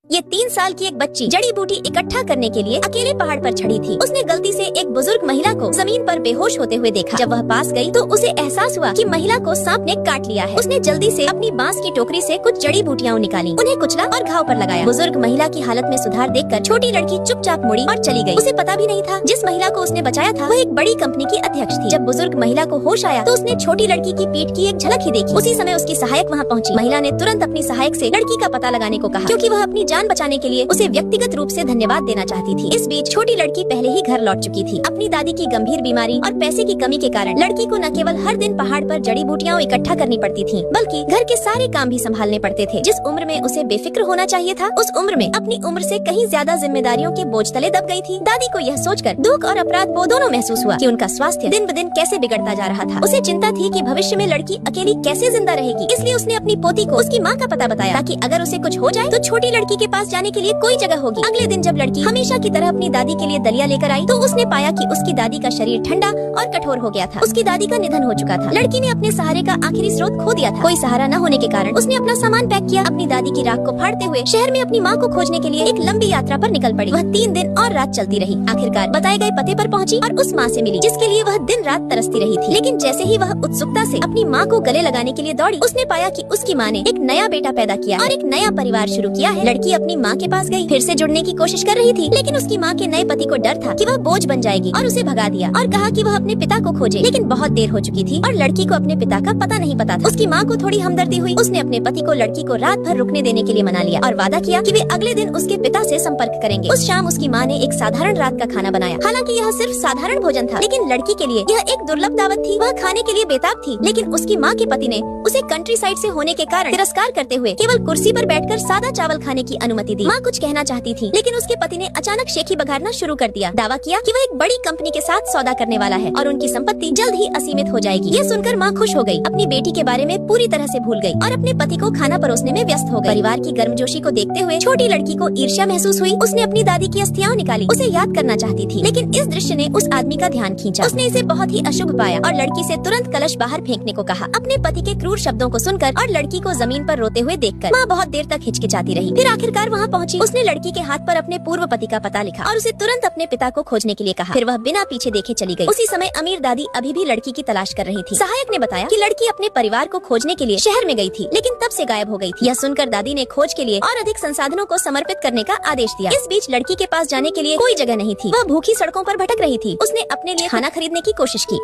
ये 3 साल की एक बच्ची जड़ी बूटी इकट्ठा करने के लिए अकेले पहाड़ पर चढ़ी थी। उसने गलती से एक बुजुर्ग महिला को जमीन पर बेहोश होते हुए देखा। जब वह पास गई तो उसे एहसास हुआ कि महिला को सांप ने काट लिया है। उसने जल्दी से अपनी बांस की टोकरी से कुछ जड़ी बूटियां निकाली, उन्हें कुचला और घाव पर लगाया। बुजुर्ग महिला की हालत में सुधार देखकर छोटी लड़की चुपचाप मुड़ी और चली गई। उसे पता भी नहीं था जिस महिला को उसने बचाया था वह एक बड़ी कंपनी की अध्यक्ष थी। जब बुजुर्ग महिला को होश आया तो उसने छोटी लड़की की पीठ की एक झलक ही देखी। उसी समय उसकी सहायक वहाँ पहुँची। महिला ने तुरंत अपनी सहायक से लड़की का पता लगाने को कहा, क्योंकि वह अपनी जान बचाने के लिए उसे व्यक्तिगत रूप से धन्यवाद देना चाहती थी। इस बीच छोटी लड़की पहले ही घर लौट चुकी थी। अपनी दादी की गंभीर बीमारी और पैसे की कमी के कारण लड़की को न केवल हर दिन पहाड़ पर जड़ी बूटियां इकट्ठा करनी पड़ती थी, बल्कि घर के सारे काम भी संभालने पड़ते थे। जिस उम्र में उसे बेफिक्र होना चाहिए था, उस उम्र में अपनी उम्र से कहीं ज्यादा जिम्मेदारियों के बोझ तले दब गई थी। दादी को यह सोचकर दुख और अपराध बोध दोनों महसूस हुआ कि उनका स्वास्थ्य दिन ब दिन कैसे बिगड़ता जा रहा था। उसे चिंता थी कि भविष्य में लड़की अकेली कैसे जिंदा रहेगी। इसलिए उसने अपनी पोती को उसकी माँ का पता बताया, ताकि अगर उसे कुछ हो जाए तो छोटी लड़की के पास जाने के लिए कोई जगह होगी। अगले दिन जब लड़की हमेशा की तरह अपनी दादी के लिए दलिया लेकर आई तो उसने पाया कि उसकी दादी का शरीर ठंडा और कठोर हो गया था। उसकी दादी का निधन हो चुका था। लड़की ने अपने सहारे का आखिरी स्रोत खो दिया था। कोई सहारा न होने के कारण उसने अपना सामान पैक किया। अपनी दादी की राख को फाड़ते हुए शहर में अपनी माँ को खोजने के लिए एक लंबी यात्रा पर निकल पड़ी। वह 3 दिन और रात चलती रही। आखिरकार बताए गए पते पर पहुँची और उस माँ से मिली जिसके लिए वह दिन रात तरसती रही थी। लेकिन जैसे ही वह उत्सुकता से अपनी माँ को गले लगाने के लिए दौड़ी, उसने पाया कि उसकी माँ ने एक नया बेटा पैदा किया और एक नया परिवार शुरू किया है। लड़की अपनी माँ के पास गई, फिर से जुड़ने की कोशिश कर रही थी, लेकिन उसकी माँ के नए पति को डर था कि वह बोझ बन जाएगी और उसे भगा दिया और कहा कि वह अपने पिता को खोजे। लेकिन बहुत देर हो चुकी थी और लड़की को अपने पिता का पता नहीं पता था। उसकी माँ को थोड़ी हमदर्दी हुई। उसने अपने पति को लड़की को रात भर रुकने देने के लिए मना लिया और वादा किया कि वे अगले दिन उसके पिता से संपर्क करेंगे। उस शाम उसकी माँ ने एक साधारण रात का खाना बनाया। हालांकि यह सिर्फ साधारण भोजन था, लेकिन लड़की के लिए यह एक दुर्लभ दावत थी। वह खाने के लिए बेताब थी, लेकिन उसकी माँ के पति ने उसे कंट्री साइड से होने के कारण तिरस्कार करते हुए केवल कुर्सी पर बैठकर सादा चावल खाने की अनुमति दी। माँ कुछ कहना चाहती थी, लेकिन उसके पति ने अचानक शेखी बघारना शुरू कर दिया। दावा किया कि वह एक बड़ी कंपनी के साथ सौदा करने वाला है और उनकी संपत्ति जल्द ही असीमित हो जाएगी। यह सुनकर माँ खुश हो गई, अपनी बेटी के बारे में पूरी तरह से भूल गई और अपने पति को खाना परोसने में व्यस्त हो गई। परिवार की गर्मजोशी को देखते हुए छोटी लड़की को ईर्ष्या महसूस हुई। उसने अपनी दादी की अस्थियां निकाली, उसे याद करना चाहती थी, लेकिन इस दृश्य ने उस आदमी का ध्यान खींचा। उसने इसे बहुत ही अशुभ पाया और लड़की से तुरंत कलश बाहर फेंकने को कहा। अपने पति के क्रूर शब्दों को सुनकर और लड़की को जमीन पर रोते हुए देखकर माँ बहुत देर तक हिचकिचाती रही। फिर आखिरकार वहाँ पहुँची। उसने लड़की के हाथ पर अपने पूर्व पति का पता लिखा और उसे तुरंत अपने पिता को खोजने के लिए कहा। फिर वह बिना पीछे देखे चली गई। उसी समय अमीर दादी अभी भी लड़की की तलाश कर रही थी। सहायक ने बताया कि लड़की अपने परिवार को खोजने के लिए शहर में गई थी, लेकिन तब से गायब हो गई थी। यह सुनकर दादी ने खोज के लिए और अधिक संसाधनों को समर्पित करने का आदेश दिया। इस बीच लड़की के पास जाने के लिए कोई जगह नहीं थी। वह भूखी सड़कों पर भटक रही थी। उसने अपने लिए खाना खरीदने की कोशिश की,